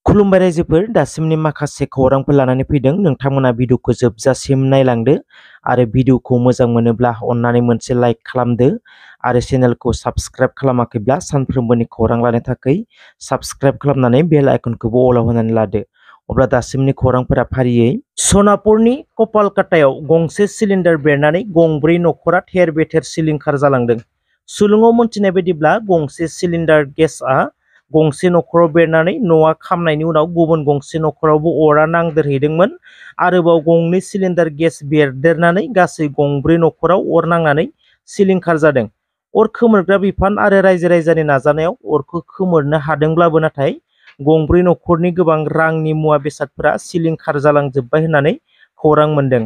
खुलुमबाय रायजोफोर दासिमनि माखासे खौरांफोर लानानै फैदों नोंथांमोना भिडिअखौ जोबजासिम नायलांदो आरो भिडिअखौ मोजां मोनोब्ला अन्नानै मोनसे लाइक खालामदो आरो चेनेलखौ साबस्क्राइब खालामाखैब्ला सानफ्रोमबोनि खौरां लानो थाखाय साबस्क्राइब खालामनानै बेल आइकनखौबो अलाव होनानै लादो। अब्ला दासिमनि खौरांफोरा फारियै सनापुरनि कपालकाटायाव गंसे सिलिन्डार बेरनानै गंब्रै नखरा थेर बेथेर सिलिंखार जालांदों। सुलुङाव मोनथिनाय बायदिब्ला गंसे सिलिन्डार गेसआ गंसे नखराव बेरनानै न'आ खामनायनि उनाव गुबुन गंसे नखरावबो अरा नांदेरहैदोंमोन। आरोबाव गंनै सिलिन्डार गेस बेरदेरनानै गासै गंब्रै नखराव अर नांनानै सिलिंखार जादों। अर खोमोरग्रा बिफान आरो रायजो राजानि नाजानायाव अरखौ खोमोरनो हादोंब्लाबो नाथाय गंब्रै नखरनि गोबां रांनि मुवा बेसादफोरा सिलिंखार जालांजोब्बाय होननानै खौरां मोन्दों।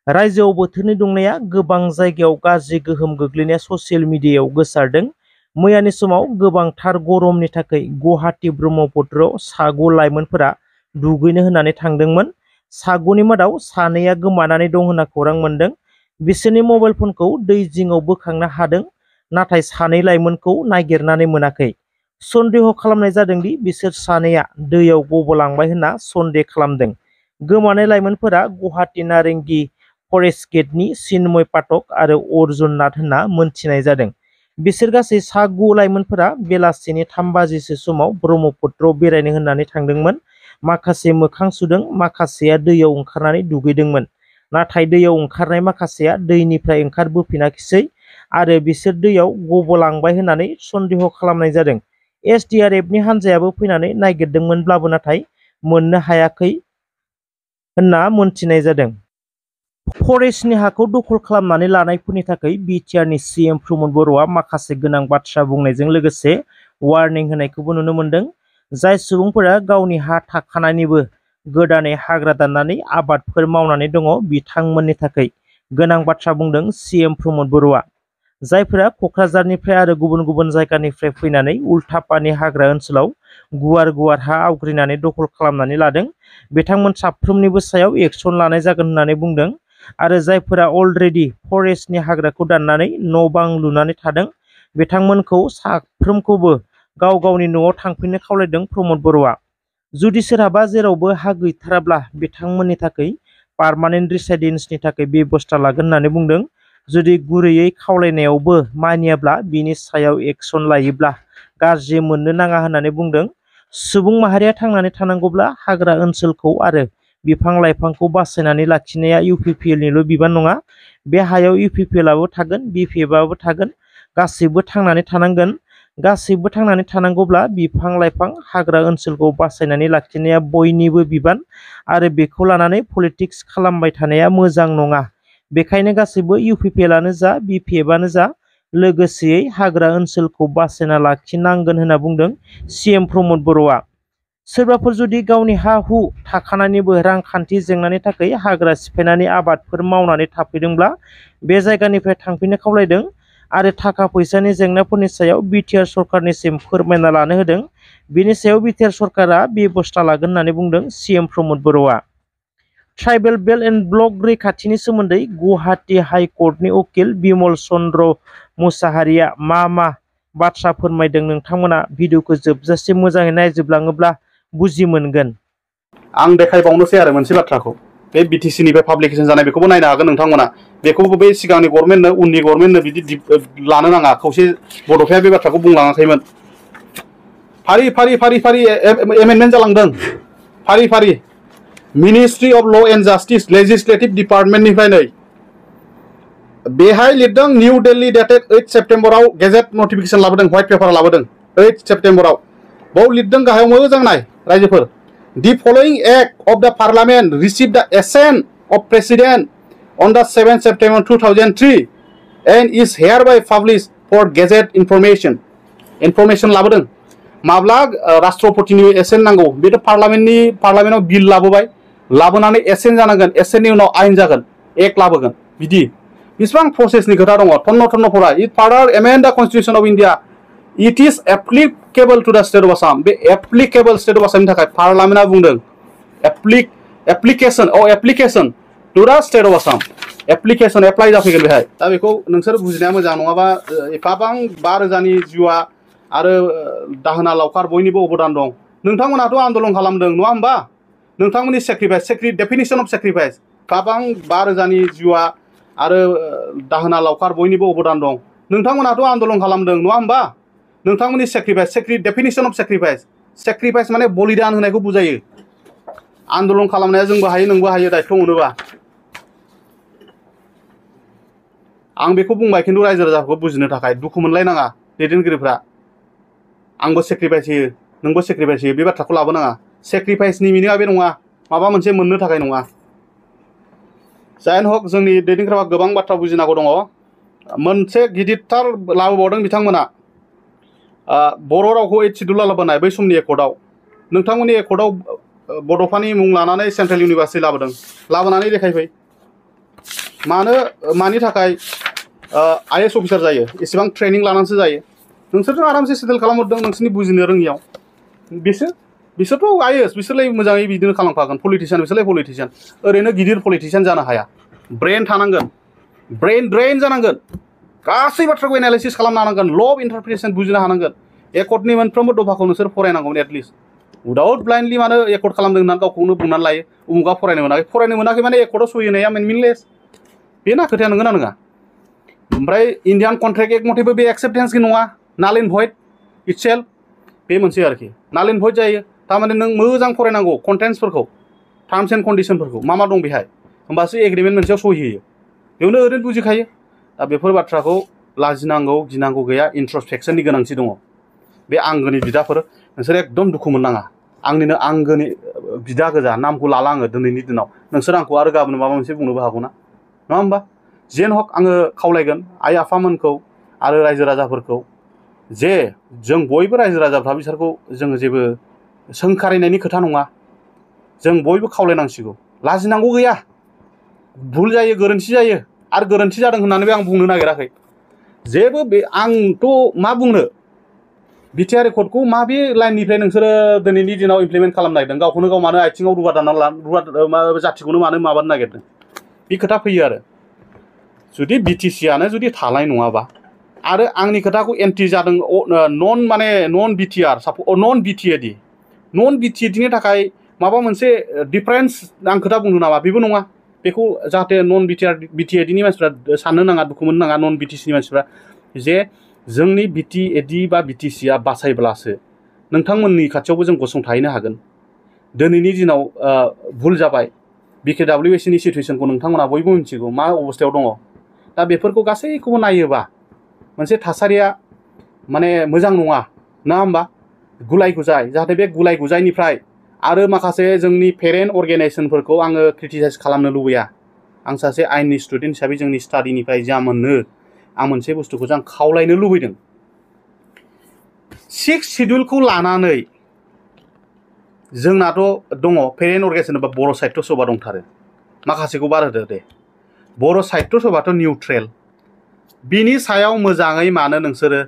रायजोआव बोथोरनि दुंनाया गोबां जायगायाव गाज्रि गोहोम गोग्लैनाया ससियेल मिडियायाव गोसारदों। मैयानि समाव गोबांथार गरमनि थाखाय गुवाहाटी ब्रह्मपुत्रआव सागु लाइमोनफोरा दुगैनो होननानै थांदोंमोन। सागुनि मादाव सानैया गोमानानै दं होनना खौरां मोन्दों। बिसोरनि मबाइल फनखौ दै जिङाव बोखांनो हादों, नाथाय सानै लाइमोनखौ नागिरनानै मोनाखै। सन्देह खालामनाय जादोंदि बिसोर सानैया दैयाव गबलांबाय होनना सन्देह खालामदों। गोमानाय लाइमोनफोरा गुवाहाटी नारेंगी फरेस्ट गेटनि चिन्मय पाठक आरो अर्जुन नाथ होनना मोनथिनाय जादों। बिसोर गासै सागु लाइमोनफोरा बेलासिनि 3 बाजिसो समाव ब्रह्मपुत्रआव बेरायनो होननानै थांदोंमोन। माखासे मोखां सुदों, माखासेया दैयाव ओंखारनानै दुगैदोंमोन। नाथाय दैयाव ओंखारनाय माखासेया दैनिफ्राय ओंखारबोफिनाखिसै आरो बिसोर दैयाव गबलांबाय होननानै सन्देह खालामनाय जादों। एसडीआरएफनि हान्जायाबो फैनानै नागिरदोंमोनब्लाबो नाथाय मोननो हायाखै होनना मोनथिनाय जादों। फरेस्टनि हाखौ दखल खालामनानै लानायफोरनि थाखाय बिटिआरनि सीएम प्रमद बर'आ माखासे गोनां बाथ्रा बुंनायजों लोगोसे वार्निं होनायखौबो नुनो मोन्दों। जाय सुबुंफोरा गावनि हा थाखानायनिबो गोदानै हाग्रा दाननानै आबादफोर मावनानै दङ बिथांमोननि थाखाय गोनां बाथ्रा बुंदों सीएम प्रमद बर'आ। जायफोरा क'क्राझारनिफ्राय आरो गुबुन गुबुन जायगानिफ्राय फैनानै उल्टापानि हाग्रा ओनसोलाव गुवार गुवार हा आवग्रिनानै दखल खालामनानै लादों, बिथांमोन साफ्रोमनिबो सायाव एक्सन लानाय जागोन होननानै बुंदों। आरो जायफोरा अलरेडि फरेस्टनि हाग्राखौ दाननानै न' बां लुनानै थादों बिथांमोनखौ साफ्रोमखौबो गाव गावनि न'आव थांफिननो खावलायदों प्रमद बर'आ। जुदि सोरहाबा जेरावबो हा गैथाराब्ला बिथांमोननि थाखाय पार्मानेन्ट रेसिडेन्सनि थाखाय बेबस्था लागोन होननानै बुंदों। जुदि गुरैयै खावलायनायावबो मानियाब्ला बिनि सायाव एक्सन लायोब्ला गाज्रि मोननो नाङा होननानै बुंदों। सुबुं माहारिया थांनानै थानांगौब्ला हाग्रा ओनसोलखौ आरो बिफां लाइफांखौ बासायनानै लाखिनाया इउपिपिएलनिल' बिबान नङा। बे हायाव इउपिपिएलआबो थागोन, बिपिएफआबो थागोन, गासैबो थांनानै थानांगोन। गासैबो थांनानै थानांगौब्ला बिफां लाइफां हाग्रा ओनसोलखौ बासायनानै लाखिनाया बयनिबो बिबान आरो बेखौ लानानै पलिटिक्स खालामबाय थानाया मोजां नङा। बेखायनो गासैबो इउपिपिएलआनो जा बिपिएफआनो जा लोगोसेयै हाग्रा ओनसोलखौ बासायना लाखिनांगोन होनना बुंदों सीएम प्रमद बर'आ। सोरबाफोर जुदि गावनि हा हु थाखानानैबो रांखान्थि जेंनानि थाखाय हाग्रा सिफायनानै आबादफोर मावनानै थाफैदोंब्ला बे जायगानिफ्राय थांफिननो खावलायदों आरो थाखा फैसानि जेंनाफोरनि सायाव बिटिआर सरकारनिसिम फोरमायना लानो होदों। बेनि सायाव बिटिआर सरकारा बेबस्था लागोन होननानै बुंदों सीएम प्रमद बर'आ। ट्राइबेल बेल्ट एन्ड ब्लक रैखाथिनि सोमोन्दै गुवाहाटी हाइकर्टनि उकिल बिमल चन्द्र मुसाहारिया मा बाथ्रा फोरमायदों नोंथांमोना भिडिअखौ जोबजासिम मोजाङै नायजोबलाङोब्ला बुजि मोनगोन। आं देखायबावनोसै आरो मोनसे बाथ्राखौ बे बिटिसिनिफ्राय पाब्लिकेसन जानाय बेखौबो नायनो हागोन नोंथांमोना। बेखौबो बे सिगांनि गभर्नमेन्टनो उननि गभर्नमेन्टनो बिदि लानो नाङा। खौसे बड'फाया बे बाथ्राखौ बुंलाङाखैमोन। फारि फारि फारि फारि एमेन्डमेन्ट जालांदों। फारि फारि ministry of law' and justice legislative डिपार्टमेन्टनिफ्राय नै बेहाय लिरदों निउ दिल्ली डेटेड 8 सेप्टेम्बराव गेजेट नटिफिकेसन लाबोदों, व्हाइट पेपार लाबोदों 8 सेप्टेम्बराव। बाव लिरदों गाहायाव मोजां नाय रायजोफोर। The following act of the parliament received the assent of president on the 7th September 2003 and is hereby published for gazette information. Information लाबोदों। माब्ला राष्ट्रपतिनि एसेन्ट नांगौ, बेथ' पार्लामेन्टआव बिल लाबोबाय, लाबोनानै एसेन्ट जानांगोन, एसेन्टनि उनाव आयेन जागोन, एक्ट लाबोगोन, बिदि बेसेबां प्रसेसनि खोथा दङ। थन्न फरा it further amend the constitution of India it is applicable to the state of Assam. बे एप्लिकेबल स्टेट अफ आसामनि थाखाय पार्लामेन्टआ बुंदों application to the state of Assam. Application apply जाफैगोन बेहाय। दा बेखौ नोंसोर बुजिनाया मोजां, नङाबा एफाबां 5,000नि जिउआ आरो दाहोना लावखार बयनिबो अबदान दं। नोंथांमोनाथ' आन्दलन खालामदों नङा होमबा नोंथांमोननि सेक्रिफाइस डेफिनेसन अफ सेक्रिफाइस गोबां 5,000नि जिउआ आरो दाहोना लावखार बयनिबो अबदान दं नोंथांमोनाथ' आन्दलन खालामदों नङा होमबा नोंथांमोननि सेक्रिफाइस डेफिनेसन अफ सेक्रिफाइस माने बलिदान होनायखौ बुजायो आन्दलन खालामनाया जोंबो हायो नोंबो हायो दायथ' मोनोबा आं बेखौ बुंबाय खिन्थु रायजो राजाफोरखौ बुजिनो थाखाय दुखु मोनलायनाङा दैदेनगिरिफ्रा आंबो सेक्रिफाइस होयो नोंबो सेक्रिफाइस होयो बे बाथ्राखौ लाबोनाङा सेक्रिफाइसनि मिनिङा बे नङा माबा मोनसे मोननो थाखाय नङा जायानो हक जोंनि दैदेनगिरिफ्रा गोबां बाथ्रा बुजिनांगौ दङ मोनसे गिदिरथार लाबोबावदों बिथांमोना बर' रावखौ 8 सिडुलाव लाबोनाय बै समनि एकर्डआव नोंथांमोननि एकर्डआव बड'फानि मुं लानानै सेन्ट्रेल इउनिभार्सिटि लाबोनानै देखायफै मानि थाखाय IAS अफिसार जायो एसेबां ट्रेनिं लानानैसो जायो नोंसोरथ' आरामसे सेटेल खालामहरदों नोंसोरनि बुजिनो रोङियाव बिसोरथ' IAS बिसोरलाय मोजाङै बिदिनो खालामखागोन बिसोरलाय पलिटिशियान ओरैनो गिदिर पलिटिशियान जानो हाया ब्रेन थानांगोन ब्रेन ड्रेन जानांगोन गासै बाथ्राखौ एनालाइसिस खालामनो हानांगोन ल अफ इन्टारप्रिटेसन बुजिनो हानांगोन एकर्डनि मोनफ्रोमबो दफाखौ नोंसोर फरायनांगौमोन एटलिस्ट उइदाउट ब्लाइन्डलि मानो एकर्ड खालामदों होननानै गावखौनो बुंनानै लायो उमुगा फरायनो मोनाखै माने एकर्डआव सहि होनाया मिनलेस बेना खोथाया नंगौना नङा ओमफ्राय इन्डियान कन्ट्रेक्ट एक्ट मथेबो बे एक्सेप्टेन्सनि नङा नाल एन्ड भइड इटसेल्फ बे मोनसे आरोखि नाल एन्ड भइड जायो थारमाने नों मोजां फरायनांगौ कन्टेन्ट्सफोरखौ टार्म्स एन्ड कन्डिसनफोरखौ मा दं बेहाय होमबासो एग्रिमेन्ट मोनसेयाव सहि होयो बेयावनो ओरैनो बुजिखायो दा बेफोर बाथ्राखौ लाजिनांगौ गिनांगौ गैया इन्ट्रस्पेक्सननि गोनांथि दङ बे आंगोनि बिदाफोर नोंसोर एकदम दुखु मोननाङा आंनिनो आंगोनि बिदा गोजा नामखौ लाला आङो दिनैनि दिनाव नोंसोर आंखौ आरो गाबोन माबा मोनसे बुंनोबो हागौ ना नङा होमबा जेन हक आङो खावलायगोन आइ आफामोनखौ आरो रायजो राजाफोरखौ जे जों बयबो रायजो राजाफ्रा बिसोरखौ जोङो जेबो सोंखारिनायनि खोथा नङा जों बयबो खावलायनांसिगौ लाजिनांगौ गैया भुल जायो गोरोन्थि जायो आरो गोरोन्थि जादों होननानैबो आं बुंनो नागिराखै जेबो बे आंथ' मा बुंनो बिटिआर एकर्डखौ माबे लाइननिफ्राय नोंसोरो दिनैनि दिनाव इमप्लिमेन्ट खालामनो नागिरदों गावखौनो गाव मानो आथिङाव रुवा दानना जाथिखौनो मानो माबानो नागिरदों बे खोथा फैयो आरो जुदि बिटिसिआनो जुदि थानाय नङाबा आरो आंनि खोथाखौ एन्टि जादों नन बिटिएडनि थाखाय माबा मोनसे डिफारेन्स आं खोथा बुंनो नामा बेबो नङा बेखौ जाहाथे नन बिटिएडनि मानसिफ्रा साननो नाङा दुखु मोननो नाङा नन बिटिसिनि मानसिफ्रा जे जोंनि बिटिएडि बा बिटिसिआ बासायब्लासो नोंथांमोननि खाथियावबो जों गसंथाहैनो हागोन दिनैनि दिनाव भुल जाबाय BKWSनि सिटुएसनखौ नोंथांमोना बयबो मिथिगौ मा अबस्थायाव दङ दा बेफोरखौ गासैखौबो नायोबा मोनसे थासारिया माने मोजां नङा होमबा गुलाय गुजाय जाहाथे बे गुलाय गुजायनिफ्राय आरो माखासे जोंनि पेरेन्ट अर्गेनाइजेसनफोरखौ आङो क्रिटिसाइज खालामनो लुबैया आं सासे आइननि स्टुडेन्ट हिसाबै जोंनि स्टाडिनिफ्राय जा मोनो आं मोनसे बुस्थुखौसो आं खावलायनो लुबैदों 6 सिडिउलखौ लानानै जोंनाथ' दङ पेरेन्ट अर्गेनाइजेसन बा बर' साहित्य सभा दंथारो माखासेखौ बार होदो दे बर' साहित्य सभाथ' निउट्रेल बिनि सायाव मोजाङै मानो नोंसोरो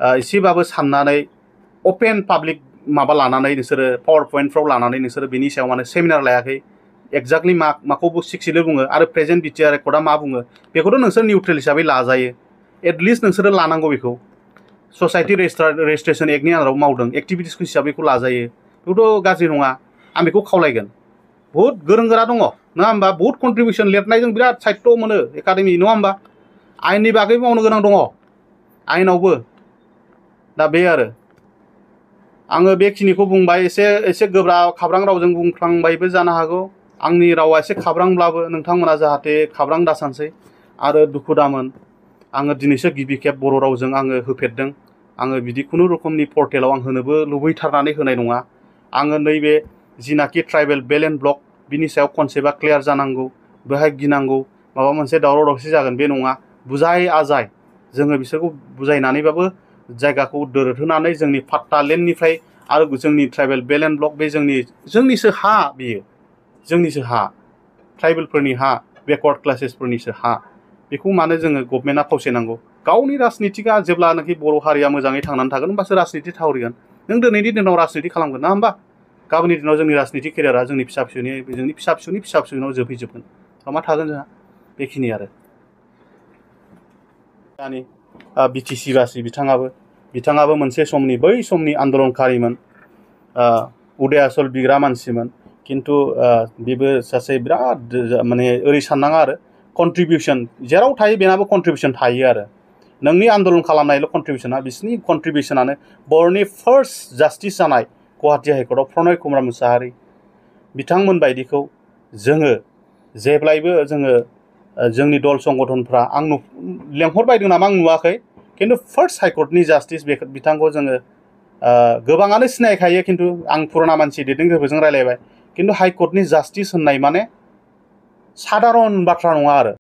एसेबाबो साननानै अपेन पाब्लिक माबा लानानै नोंसोरो पावार पइन्टफ्राव लानानै नोंसोरो बिनि सायाव माने सेमिनार लायाखै एक्जाक्टलि माखौबो 6 सिडिउल बुङो आरो प्रेजेन्ट बिटिआर एकर्डआ मा बुङो बेखौथ' नोंसोर निउट्रेल हिसाबै लाजायो एटलिस्ट नोंसोरो लानांगौ बेखौ ससाइटि रेजिस्ट्रेसन एक्टनि आन्दाराव मावदों एक्टिभिटिसखौ हिसाबै बेखौ लाजायो बेखौथ' गाज्रि नङा आं बेखौ खावलायगोन बहुद गोरों गोरा दङ नङा होमबा बहुत कन्ट्रिबिउसन लिरनायजों बिराद साहित्य मोनो एकाडेमि नङा होमबा आयेननि बागै मावनो गोनां दङ आयेनावबो दा बे आरो आङो बेखिनिखौ बुंबाय एसे गोब्राब खाब्रां रावजों बुंफ्लांबायबो जानो हागौ आंनि रावा एसे खाब्रांब्लाबो नोंथांमोना जाहाथे खाब्रां दासानसै आरो दुखु दामोन आङो दिनैसो गिबि खेब बर' रावजों आङो होफेरदों आङो बिदि खुनु रोखोमनि पर्टेलाव आं होनोबो लुबैथारनानै होनाय नङा आङो नैबे जिनाखि ट्राइबेल बेल एन्ड ब्लक बिनि सायाव कनसेप्टआ क्लियार जानांगौ बेहाय गिनांगौ माबा मोनसे दावराव दावसि जागोन बे नङा बुजाय आजाय जोङो बिसोरखौ बुजायनानैबाबो जायगाखौ दोरदहोनानै जोंनि फाट्टा लेन्डनिफ्राय आरो जोंनि ट्राइबेल बेल एन्ड ब्लक बे जोंनिसो हा बेयो जोंनिसो हा ट्राइबेलफोरनि हा बेकवार्ड क्लासेसफोरनिसो हा बेखौ मानो जोङो गभर्नमेन्टआ फावसायनांगौ गावनि राजनितिकआ जेब्लानाखि बर' हारिया मोजाङै थांनानै थागोन होमबासो राजनिति थावरिगोन नों दिनैनि दिनाव राजनिति खालामगोन ना होमबा गाबोननि दिनाव जोंनि राजनिति केरियारा जोंनि फिसा फिसौनियाव जोबहैजोबगोन मा थागोन जोंहा बेखिनि आरो दानि बिटिसि बासि बिथाङाबो मोनसे समनि बै समनि आन्दलनकारिमोन उदय आसल बिग्रा मानसिमोन किन्तु बेबो सासे बिराद माने ओरै साननाङा आरो कन्ट्रिबिउसन जेराव थायो बेनाबो कन्ट्रिबिउसन थायो आरो नोंनि आन्दलन खालामनायल' कन्ट्रिबिउसना बिसिनि कन्ट्रिबिउसनानो बर'नि फार्स्ट जास्टिस जानाय गुवाहाटी हाइकर्टआव प्रनय कुमार मुसाहारि बिथांमोन बायदिखौ जोङो जेब्लायबो जोङो जोंनि दल संगठनफ्रा आं लेंहरबायदों नामा आं नुवाखै किन्तु फार्स्ट हाइकर्टनि जास्टिस बिथांखौ जोङो गोबाङानो सिनायखायो किन्तु आं पुराना मानसि दैदेनगिरिफोरजों रायलायबाय किन्तु हाइकर्टनि जास्टिस होननाय माने साधारन बाथ्रा नङा आरो